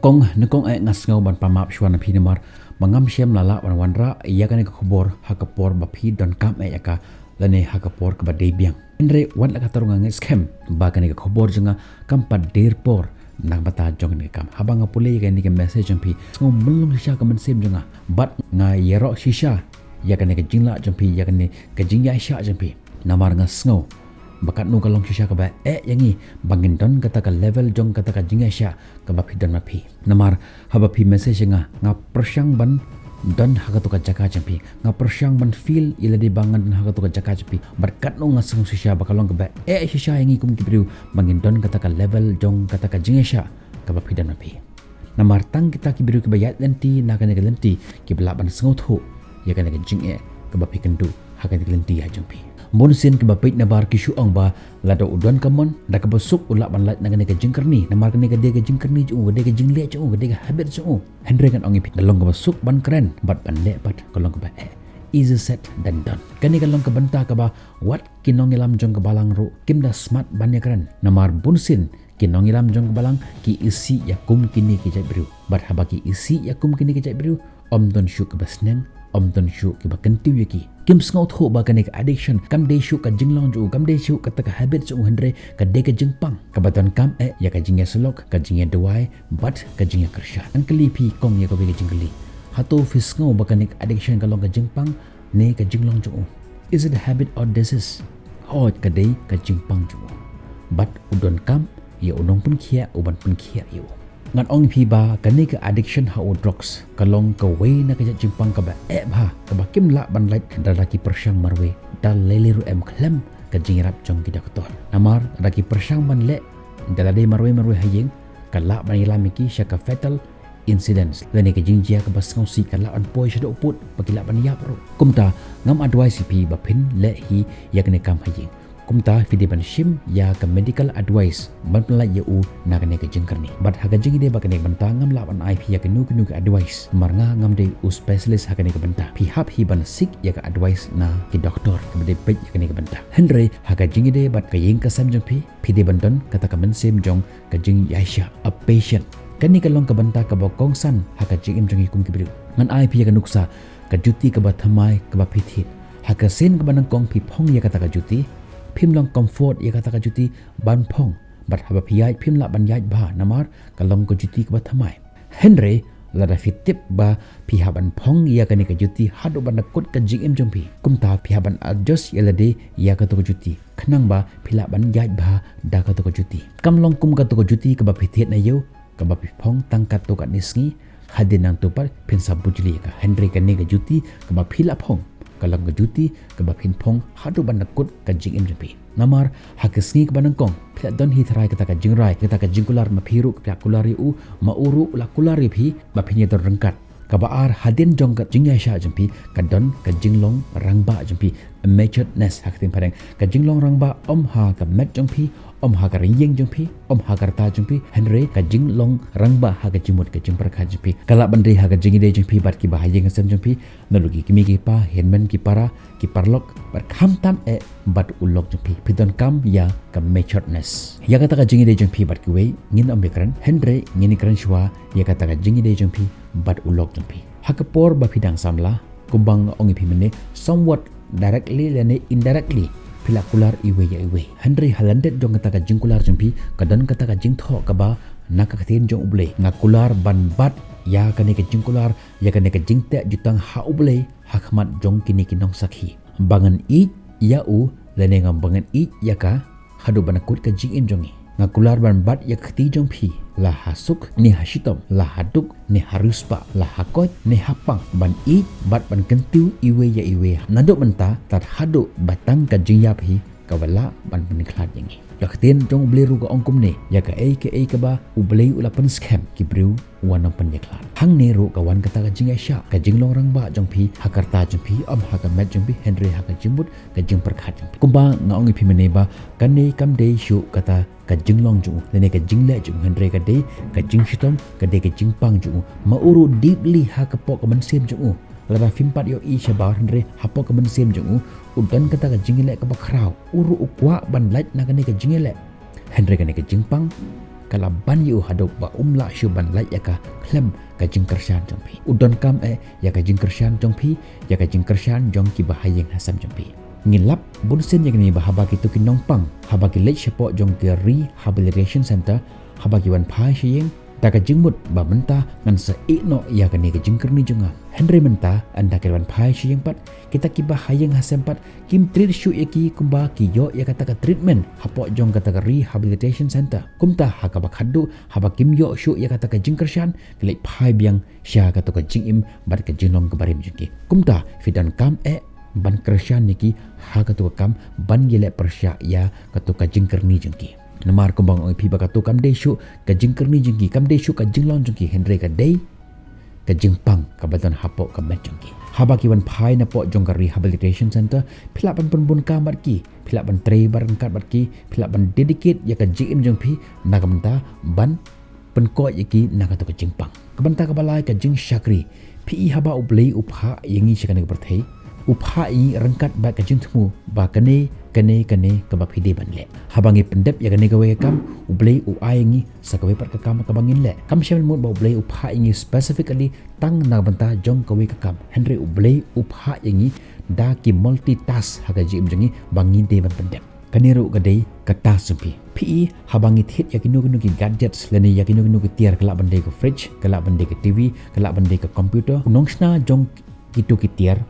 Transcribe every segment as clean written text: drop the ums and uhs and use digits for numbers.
nangkong ay ngas ngau ban pamap shwan phi namar mangam shem lala wan wanra ya kan ka khobor hakapor ba phi don kam ay aka lane hakapor ka ba debiangendre wan la ka tarunga nge scam ba kan ka khobor janga kam pa der por nak bata jong ni kam habang pule ka ni ka message phi ngom mulung shisha ka man sem janga bat nga yero shisha ya kan ka jingla jong phi ya kan ka jingya sha jong phi namar ngas ngau bakat nu kalong shisha ka ba yangi bangin don kata ka level jong kata ka jinga sha ka ba phi don ma phi namar haba phi message nga persyang ban don haga to ka jaka champi nga persyang ban feel ila di bangan dan haga to ka jaka champi berkat nu ngasung shisha bakalong ka ba shisha yangi kum kibriu bangin don kata ka level jong kata ka jinga sha ka ba phi don ma phi namar tang kita kibriu ka ba yat lenti na ka lenti ki bla ban sngot ho ya ka jinga ka ba phi kendu haga lenti ya champi Monsin ke bapit na bar kishu ang ba lado udon kamon da ka basuk ulak ban lat na ka jingkerni na mar ka de ka jingkerni ju de ka jingle ju de ka habit ju Henry kan ongi pit dalong ka basuk ban keren bat ban le bat kolong ka ba easy set dan done kani kalong ka banta ka ba what kinong ilam jong ka balang ru kim da smart ban ya keren na mar bunsin kinong ilam jong ka balang ki isi yakum kini ki jai bru bat habaki isi yakum kini ki jai bru om don shu ka basneng om don shu ki ba kentiu yaki kim sngot ho ba kanik addiction kam de shu ka jinglong ju kam de shu ka ta habit ju Henry ka de ka jingpang ka baton kam ya ka jingya slok ka jingya dewai but ka jingya kersha an kali pi kong ya ka be jingli hato fisngo ba kanik addiction ka long ka jingpang ne ka jinglong ju is it a habit or disease ho ka de ka jingpang ju but udon kam ya unong pun khia uban pun khia yu ngan ong phi ba kani ka addiction ha drugs kalong ka way na ka jimpang ka ba ba ka ba kim la ban lait daraki persyang marwe dal leliru klem ka jingrap jong ki doktor namar raki persyang ban le dalade marwe hayeng ka la ban ilami ki syaka fatal incidents lene ka jingjia ka basngau si ka la an poi shado put pakila ban yap ro kumta ngam advice pi ba phin le hi yakne kam hayeng kumta fide ban shim ya ka medical advice ban pla ya u na ka ne ka jingkarni but ha ka jingi de ba ka ne ban tangam la ban ip ya ka nu ka advice marnga ngam de u specialist ha ka ne ka banta pi hap hi ban sik ya ka advice na ki doctor ka de pe ya ka ne ka banta Henry ha ka jingi de bat ka yeng ka sam jong pi de ban don kata ka men sem jong ka jing yaisha a patient kani ka long ka banta ka ba kong san ha ka jing im jong kum ki bru ngan ip ya ka nuksa ka juti ka ba thamai ka ba phithit ha ka sen ka ban kong pi phong ya ka ta ka juti phim long comfort ya kata ka juti ban phong bat haba phiyai phim la ban yai ba namar ka long ko juti ka thamai Henry la da fit tip ba phi ban phong ya ka ni ka juti hadu ban kut ka jing em jompi kumta phi ban adjust ya lade ya ka to juti khnang ba phila ban yai ba da ka to juti kam long kum ka to juti ka ba phithet na yo ka ba phi phong tang ka to ka nisngi hadinang to par phin sa bujli ka Henry ka ni ka juti ka ba phila phong kalang gajuti ka baphin phong hadu ban nakut ka jing im jpi namar hakisngi ka banangkong phla don hi thrai ka ta ka jingrai ka ta ka jingkular ma phiru ka kulari u ma uru la kulari phi baphin ye dor rangkat ka baar hadin jong ka jingya sha jpi ka don ka jinglong rangba jpi maturedness haktin pareng ka jinglong rangba om ha ka met jpi om ha ka ringyeng jpi om ha ka ta jpi Henry ka jinglong rangba ha ka jimut ka jimpar kha jpi kala bandri ha ka jingi de jpi bat ki bahayeng sem jpi nalugi kimi ki pa henmen ki para ki parlok bar kham tam bat ulok jpi pidon kam ya ka maturedness ya kata ka jingi de jpi bat ki we ngin am bekran Henry ngini kran shwa ya kata ka jingi de jpi bat ulok jpi hakapor ba pidang samla kumbang ongi phimene somewhat directly lene indirectly pilakular iwe ya iwe Henry halandet jong kata ka jingkular jempi kadan kata ka jingtho ka ba nakakathin jong uble ngakular ban bat ya kane ka jingkular ya kane ka jingte jutang ha uble hakmat jong kini kinong sakhi bangan I ya u lene ngam bangan I ya ka hadu banakut ka jing im jongi ngakular ban bat ya khti jong phi la hasuk ni hashitom la haduk ni haruspa la hakot ni hapang ban I bat ban kentiu iwe ya iwe naduk benta tat haduk batang ka jingyap hi kawala ban peniklat yangi yaktin jong beli ruga ongkum ne ya ka ka ba ublei ulapan scam kibriu wana peniklat hang ne ru kawan kata ka jingya sha ka jinglong rang ba jong phi hakarta jong phi am ha ka met jong phi Henry ha ka jimbut ka jing perkhat kumba ngaong phi mene ba kanne kam de shu kata ka jinglong ju lene ka jingle ju Henry ka de ka jing shitom ka de ka jingpang ju ma uru deeply ha ka pok ka man sem ju lara fimpat yo I shabar Henry ha pok ka man sem ju udan kata ka jingle ka ba khrau uru ukwa ban lait na ka ne ka jingle Henry ka ne ka jingpang kala ban yu hadop ba umla shu ban lai ya ka klem ka jing kershan jong pi udon kam ya ka jing kershan jong pi ya ka jing kershan jong ki bahayeng hasam jong pi ngilap bunsen yang ni bahaba ki tukin nongpang haba ki lech support jong ki rehabilitation center haba ki wan phai shiyeng ta ka jingmut ba menta ngan sa no ya ka ni ka jingker ni jonga Henry menta anda ka wan phai shiyeng pat kita ki bahayeng hasam pat kim treat shu eki kumba ki yo ya kata ka treatment hapo jong kata ka rehabilitation center kumta ha ka bakhadu haba kim yo shu ya kata ka jingker shan ki lech phai biang sha kata ka jingim bar ka jinglong ka barim jiki kumta fidan kam ban kershan niki ha katu kam ban gele persya ya katu ka jingker ni jengki namar kumbang oi pi bakatu kam de shu ka jingker ni jengki kam de shu ka jinglong jengki Henry ka dei ka jingpang ka badan hapo ka met jengki haba ki wan phai na po jong ka rehabilitation center phila ban pun ka mat ki phila ban tre bar kat mat ki phila ban dedicate ya ka jim jong pi na kamta ban pen ko yaki na katu ka jingpang ka banta ka balai ka jing shakri pi haba ublei upha yangi chikane ka perthei upha i rangkat ba ka jintmu ba kane ka ba phide ban le habangi pendep ya kane ka we kam ublei u aingi sa ka we par ka kam ka bangin le kam shamil mod ba ublei upha ingi specifically tang na banta jong ka we ka kam Henry ublei upha ingi da ki multitask ha ka jim jangi bangi de ban pendep kaniru ka dei ka ta sumpi pi habangi thit ya kinu ki gadgets lene ya kinu ki tiar kala bande ka fridge kala bande ka tv kala bande ka computer nongsna jong kitu ki tiar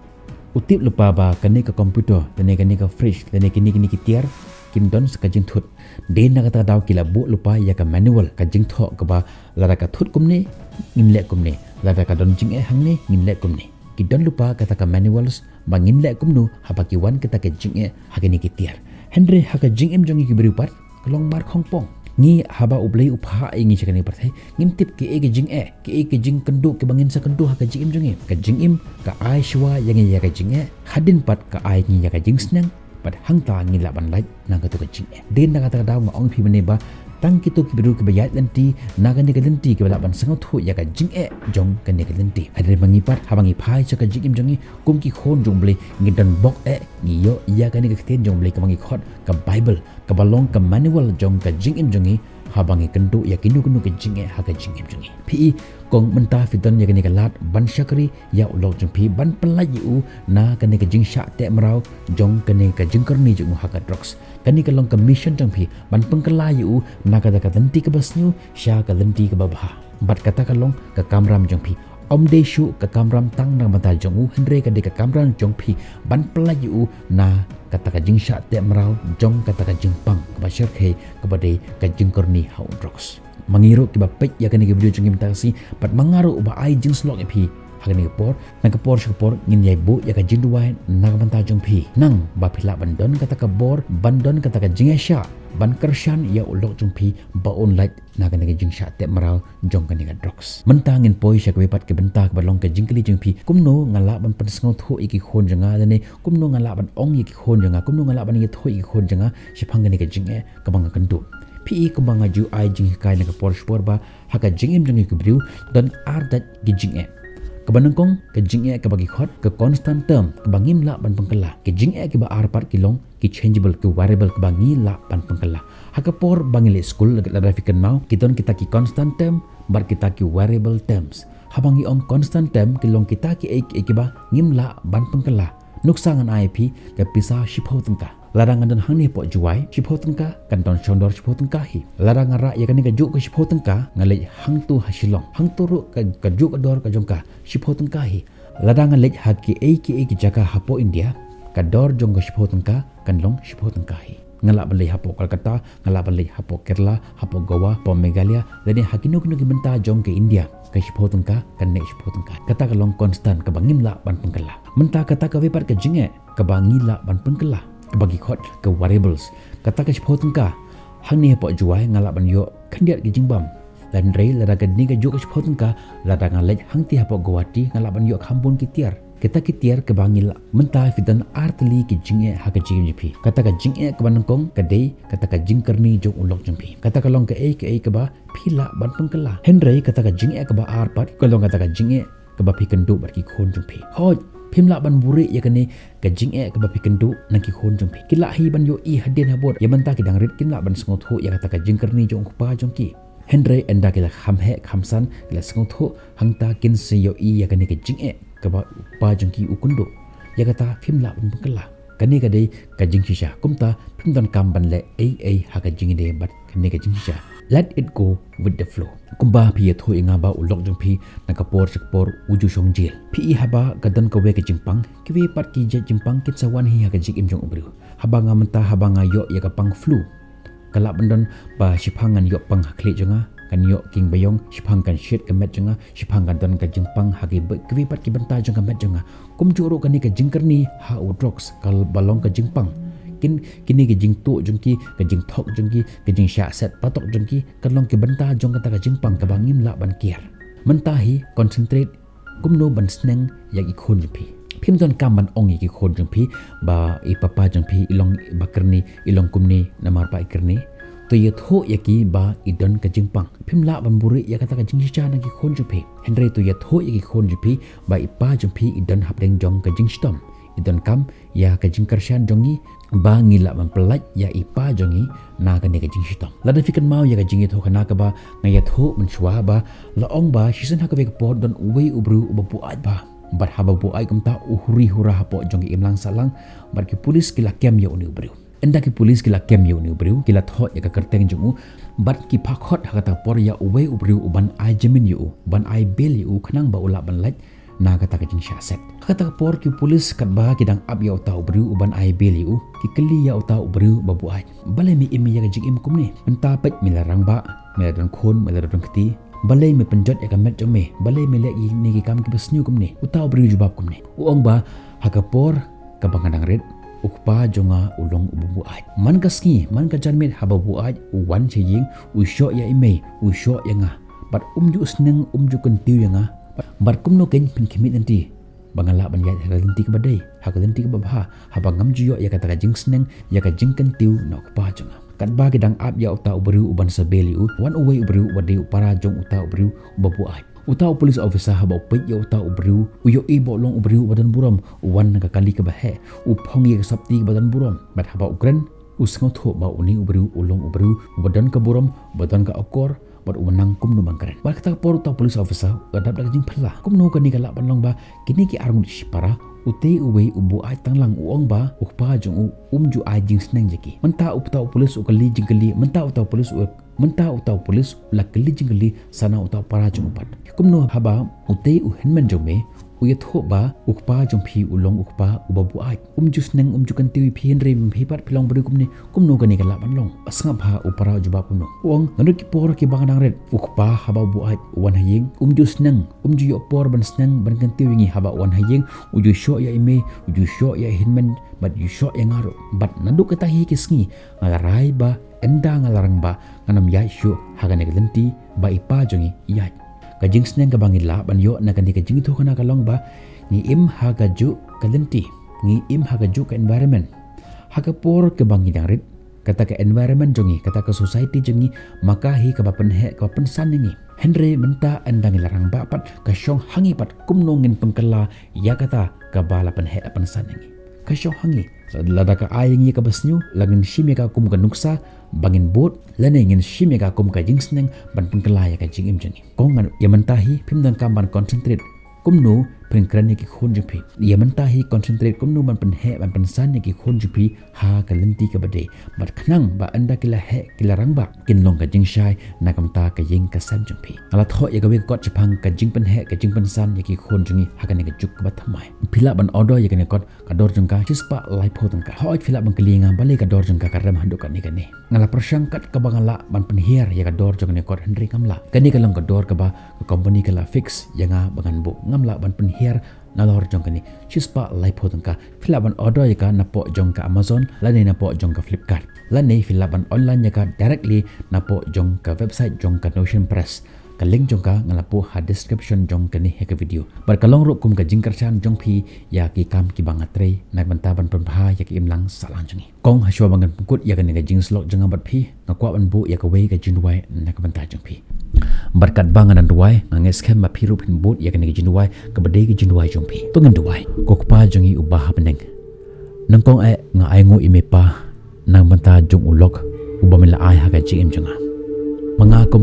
utip lupa ba kane ka computer lene kane ka fridge lene kini ki tiar kim don ka jing thut de na kata daw kila bu lupa ya ka manual ka jing tho ka ba lara ka thut kumne ngin le kumne lara ka don jing hang ne ngin le kumne ki don lupa kata ka manuals ba ngin le kumnu haba ki wan kata ka jing ha kini ki tiar Henry ha ka jing em jong ki berupat kelong mar khongpong ni haba ublei upha ingi chakani parthai ngimtip ki ege jing ki jing kendu ki bangin sa kendu ha ka jing im jongi ka jing im ka ai shwa yang ya ka jing hadin pat ka ai ngi ya ka jing snang pat hangta ngi laban lai nang ka to ka jing den na ka ta daw ngong phi mane ba tang ki to ki biru ki bayat lenti na ka ni ka lenti ki laban sango thu ya ka jing jong ka ni ka lenti hadre bangi pat habangi phai cha ka jing im jongi kum ki khon jong blei ngi dan bok ngi yo ya ka ni ka ten jong blei ka bangi khot ka bible ka balong ka manual jong ka jing im jongi habangi kendu ya kinu ka jing ha ka jing im jongi pi kong menta fiton ya ka ni ka lat ban shakri ya ulok jong pi ban pelai u na ka ni ka jing sha te mrau jong ka ni ka jing karni jong ha ka drugs kani ka long ka mission jong pi ban pengkala u na ka lenti ka basnyu sha ka lenti ka babha bat kata ka long ka kamram jong pi om de shu ka kamram tang na mata jong u Henry ka de ka kamram jong pi ban pelai u na kata ka jing sha te mrau jong kata ka jing pang ka bashar khe ka bade ka jing karni ha drugs mangiru ki ba pek ya kani ki video jong im ta si pat mangaru ba ai jing slok e pi hagani kapor nang kapor shapor ngin yai bu ya ka jinduai nang banta jong phi nang ba phila bandon kata ka bor bandon kata ka jingesha ban kershan ya ulok jong phi ba on light na ka ngi jingsha te marau jong ka ni ka drugs mentangin poi sha ka pat ke benta ka balong ka jingkli jong phi kumno ngala ban pan sngo thu iki khon janga ne kumno ngala ban ong iki khon janga kumno ngala ban ngi thu iki khon janga shipang ni ka jinge ka bang ka ndu pi kumbanga ju ai jing kai na ka por spor ba ha ka jingim jong ki briu dan ar dat gi jinge kebanengkong ke jing ke bagi khot ke constant term ke bangim la ban pengkala ke jing ke ba arpat kilong ke changeable ke variable ke bangi la ban pengkala hakapor bangile school la grafikan mau kiton kita ki constant term bar kita ki variable terms habangi om constant term kilong kita ki ba ngim la ban pengkala nuksangan IP ke pisa shipho tengka larangan dan hang ni po juai shipho tengka kanton shondor shipho tengka hi larangan ra ya kan ka juk ke shipho tengka ngalej hang tu hasilong hang turu ka juk dor ka jongka shipho tengka hi larangan lej haki ki jaka hapo India ka dor jong ka shipho tengka kan long shipho tengka hi ngalak balai hapo Kolkata ngalak balai hapo Kerala hapo Goa hapo Meghalaya lani hakinu kinu ki benta jong ke India ka shipho tengka kan ne shipho tengka kata ka long constant ka bangim la ban pengkala menta kata ka wepat ka jinge ka bangi la ban pengkala bagi khot ke variables kata ke shipho tengka hang ni hapo juai ngalak ban yo kandiat ke jingbam dan rei lada ka ni ka jo ke shipho tengka lada ngalej hang ti hapo Guwahati ngalak ban yo kampun kitiar kita kitiar ke bangil menta fitan artli ki jinge ha ka jingp kata ka jinge ke banengkong ka dei kata ka jingkerni jong ulok jengpi kata ka long ke ke ba phila ban pengkala Henry kata ka jinge ke ba arpat ka long kata ka jinge ke ba phi kendu bar ki khon jengpi hoj phimla ban buri ya kane ka jinge ke ba phi kendu nang ki khon jengpi kila hi ban yo i hadin habot ya menta ki dangrit kinla ban sngot ho ya kata ka jingkerni jong pa jong ki Henry enda kila khamhe khamsan kila sengotho hangta kin se yo I ya kani ke jing kaba pa jengki ukundo ya kata phim la pengkela kani ka dei ka jing shisha kumta phim don kam ban le ai ha ka jing de bat kani ka jing shisha let it go with the flow kumba phi tho inga ba ulok jong phi nakapor chakpor uju shong jil phi haba gadan ka we ka jingpang kiwe pat ki je jingpang kit sawan hi ha ka jing im jong ubru haba nga menta haba nga yo ya ka pang flu kala bandon ba shipangan yo pang hakle jonga kan yo king bayong shipang kan shit ka met jonga shipang kan don ka jingpang hagi kiwe pat ki banta jonga met jonga kum joro kani ka jingkerni ha udrox kal balong ka jingpang kini ke jing tu jengki ke jing thok jengki ke jing sya set patok jengki kalong ke benta jong kata ka jingpang ka bangim la ban kier mentahi concentrate kumno ban sneng yak ikhon jempi phim don kam ban ong ki khon jempi ba I papa jempi ilong bakerni ilong kumni namar pa ikerni to ye tho yaki ba idon ka jingpang phim la ban buri ya kata ka jing cha na ki khon jempi henry to ye tho yaki khon jempi ba ipa jempi idon hapdeng jong ka jing stom idon kam ya ka jing karshan jongi ba ngila ban pelaj ya ipa jongi na ka ne ka jing stom la da fikan mau ya ka jing tho kana ka ba ngaya tho men shwa ba la ong ba shisen ha ka ve pod don we ubru ubu aj ba bat haba bu ai kumta uhuri hura hapo jongi imlang salang bat ki polis kila kem yo ni ubru enda ki polis kila kem yo ni ubru kila tho ya ka kerteng jongu bat ki pakhot ha ta por ya uwe ubru uban ai jemin yo ban ai bel yo khnang ba ula ban laj na kata ka jing syaset kata por ki polis kat ba kidang ab ya uta ubru uban ai bel yo ki keli ya uta ubru babu ai bale mi imi ya ka jing im kumne enta pet milarang ba miladon khon miladon kti balai me penjot ya kamet jome balai me lagi ni ki kam ki besnyu kumne utau beri jubab kumne uong ba hakapor ka bangadang red ukpa jonga ulong ubu ai man kaski man ka janmet hababu ai uwan cheying usyo ya ime usyo ya nga bat umju sneng umju kentiu ya nga bat kumno ken pin kimit nanti bangala ban ya hagalenti ka badai hagalenti ka babha habangam juyo ya kata ka jing sneng ya ka jing kentiu na ukpa jonga kat ba gedang ab ya uta ubru uban sabeli wan uwe ubru wadi para jong uta ubru babu ai uta police officer haba upet ya uta ubru uyo ibo long ubru badan buram wan ka kali ka bahe uphong ye sabti badan buram bat haba ukren usngo tho ba uni ubru ulong ubru badan ka buram badan ka okor bat umenang kum no bangkaren bat kata por uta police officer gadap dak jing phla kum no kani kala banlong ba kini ki arung para utai uwe ubu ai tanglang uong ba ukpa jong umju ai jing sneng jeki menta upta polis ukali jingkali menta utau polis lakali jingkali sana utau para jong upat kumno haba utai uhenmen jome uyat ho ba ukpa jong phi ulong ukpa ubabu ai umju sneng umju kan tiwi phi henre phi pat philong bari kumni kumno kani kala banlong asngap ha upara juba kumno uong nganu ki por ki bangang red ukpa haba bu ai wan haying umju sneng umju yo por ban sneng ban kan tiwi ngi haba wan haying uju sho ya ime uju sho ya hinmen bat yu sho ya ngaro bat nandu kata hi kisngi ngalarai ba enda ngalarang ba nganam ya sho hagane gelenti ba ipa jongi ya kajing sneng ka bangila ban yo na kan kajing to kana kalong ba ni im hagaju kalenti ni im hagaju ka environment hagapor ke bangidang rit kata ke environment jongi kata ke society jongi maka hi ka bapen he ka pensan ni henry menta andang larang ba pat ka syong hangi pat kumnongin pengkala ya kata ka bala pen he pensan ni ka syong hangi lada ka ayeng ye ka basnyu langin shime ka kum ka nuksa bangin bot lane ngin shime ka kum ka jingsneng ban pengkala ya ka jing im jeni kong ya mentahi phim dan kam ban concentrate kumno pengkran ki khon jpi ya mentahi concentrate kumno ban penhe ban pensan ki khon jpi ha ka lenti ka bade bat khnang ba anda kila he kila rang ba kin long ka jing shai na kamta ka ying ka san jpi ala tho ya ka we kot chapang ka jing pen he ka jing pensan ya ki khon jungi ha ka ne ka juk ba thamai phila ban order ya ka ne kot ka dor jung ka chispa lai pho tang ka hoi phila ban klinga bale ka dor jung ka ram handu ka ne ngala persangkat ka bangala ban penhiar ya ka dor jung ne kot henry kamla ka ni ka long ka dor ka ba ka company ka la fix ya nga bangan bu ngamla ban penhiar nalor jong kani chispa lai pho tang ka phila ban order ya ka napo jong ka Amazon lane napo jong ka Flipkart lane phila ban online ya ka directly napo jong ka website jong ka Notion Press ka link jong ka ngalapo ha description jong kani he ka video bar kalong ro kum ka jingkarchan jong phi ya ki kam ki bangatre na banta ban pha ya ki imlang salang jongi kong ha shwa bangan pukut ya kani ka jing slok jong bat phi ngakwa ban bu ya ka we ka jinwai na ka banta jong phi berkat bangan dan duai nganges kem ma phiru phin bot ya kani ka jinwai ka bade ki jinwai jong phi to ngan duai ko pa jongi ubah beneng nangkong ai nga ai ngo imepa nang banta jong ulok ubamila ai ha ka jing im jonga Mengakum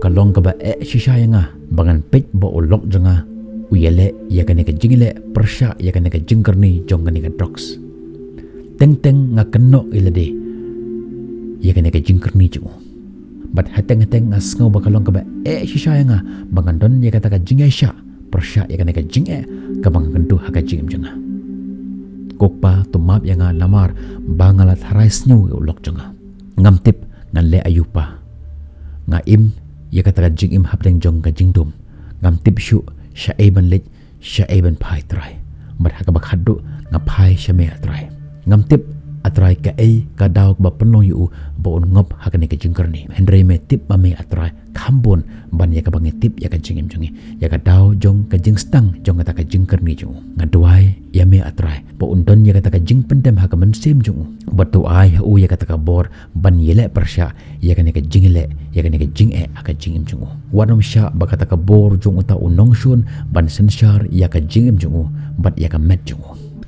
kalong ka ba shisayanga bangan pej ba ulok janga uyele ya kane ka jingile persya ya kane ka jingkerni jong kane ka drugs teng nga kenok ilade ya kane ka jingkerni jungu bat hateng asngau ba kalong ka ba shisayanga bangan don ya kata ka jingai sya persya ya kane ka jinge ka bangan kentu haka jingim janga kokpa tumap yang namar bangalat harais nyu ulok janga ngamtip ngan le ayupa nga im ya kata ka jingim hapdeng jong ka jingdum ngamtip syu syaiban lej syaiban pai trai mat haka bakhadu nga pai syame atrai ngamtip atrai ka ka daw ba penong yu ba un ngop haka ne ka jingkerni hendrei me tip ba me atrai khambon ban ya ka bangi tip ya ka jingim jongi ya ka daw jong ka jingstang jong ka jingkerni jong ngaduai ya me atrai ba un don ya ka jing pendem haka mensim jong batu ai u ya ka bor ban yele persya ya ka ne ka jingile ya ka ne ka jinge haka jingim jong wanom sya ba ka bor jong uta unong shun ban sensyar ya ka jingim jong bat ya ka met jong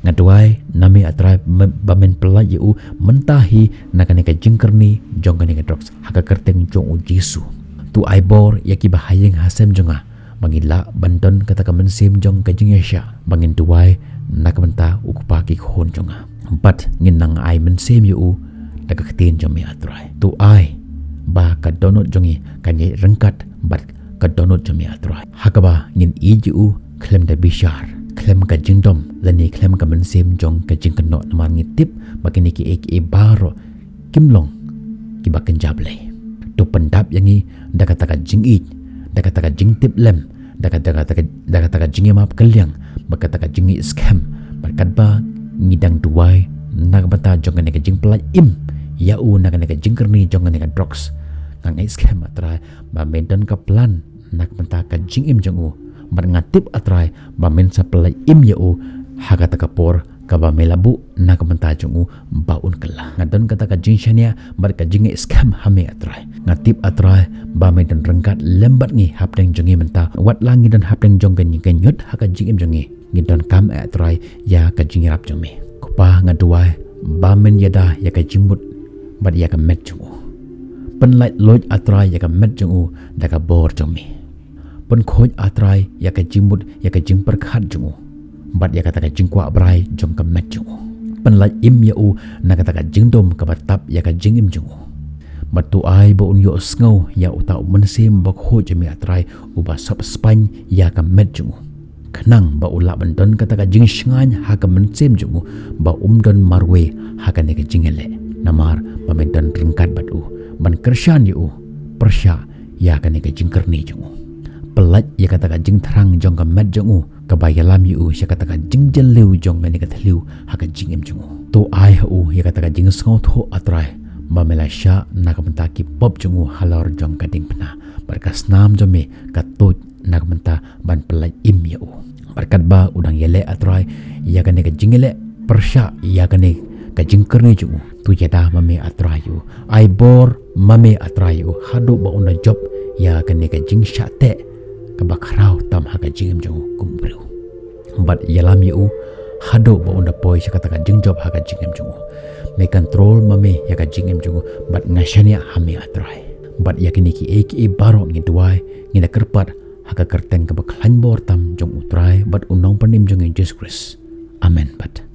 ngaduai nami atrai bamen pelai yu mentahi nakane ka jingkerni jong kane ka drugs haka kerteng jong u jisu tu aibor yaki bahayeng hasem jonga mangila bandon kata ka mensim jong ka jingesha bangin duai nakamenta ukupa ki khon jonga bat nginang ai mensim yu daga ktin jong mi atrai tu ai ba ka donot jongi kanye rengkat bat ka donot jong mi atrai haka ba ngin iju klem da bishar klem ka jingdom lani klem ka mensim jong ka jingkenok namar ngitip bakini ki baro kimlong ki baken jable tu pendap yangi da kata ka jingit da kata ka jingtip lem da kata ka jingi map kelyang bakata ka jingi scam berkat ba ngidang duai nak bata jong ka jing pelaj im ya u nak ka jingkerni jong ka drugs ngang scam atra ba medan ka plan nak bata ka jingim jong u ngatip atrai bamen sapelai im yau haka takapor kaba melabu nak mentajungu baun kala ngadon kata ka jinshania mereka jinge scam hame atrai ngatip atrai bamen dan rengkat lembat ngi hapdeng jongi menta wat langi dan hapdeng jong kan nyut haka jingim jongi ngidon kam atrai ya ka jingirap jongi kupa ngaduai bamen yada ya ka jimut bad ya ka met jongu penlait loj atrai ya ka met jongu da ka bor jongi pun khoj atrai ya ka jimut ya ka jing perkhat jungu bat ya kata ka jing kwa brai jong ka met jungu pen la im ya u na kata ka jingdom ka batap ya ka jingim jungu batu ai bo un yo sngo ya uta mensim ba khoj mi atrai u ba sap spany ya ka met jungu khnang ba ula bandon kata ka jing shngan ha ka mensim jungu ba don marwe ha ka ne ka jingele namar ba mendan rengkat batu ban kershan yu persya ya ka ne ka jingkerni jungu pelat ya kata ka jing terang jong ka met jongu ka bayalam yu ya kata ka jing jeliu jong meni ka thliu ha ka jing em jongu to ai hu ya kata ka jing sngo tho atrai ba melasha na ka menta ki pop jongu halor jong ka ding pna berkas nam jome ka to na ka menta ban pelat im yu berkat ba udang yele atrai ya ka ne ka jingele persya ya ka ne ka jing kerni jongu tu jada mame atrai yu ai bor mame atrai yu hadu ba una job ya ka ne ka jing syate kabakrau tam haka jingim jongu kumbriu bat yalam yu hado ba unda poi sakata ka jingjob haka jingim jongu me control mame ya ka jingim jongu bat ngashania hame atrai bat yakini ki baro ngi duai ngi kerpat haka kerteng ka baklan bor tam jong utrai bat unong panim jong Jesus Christ amen bat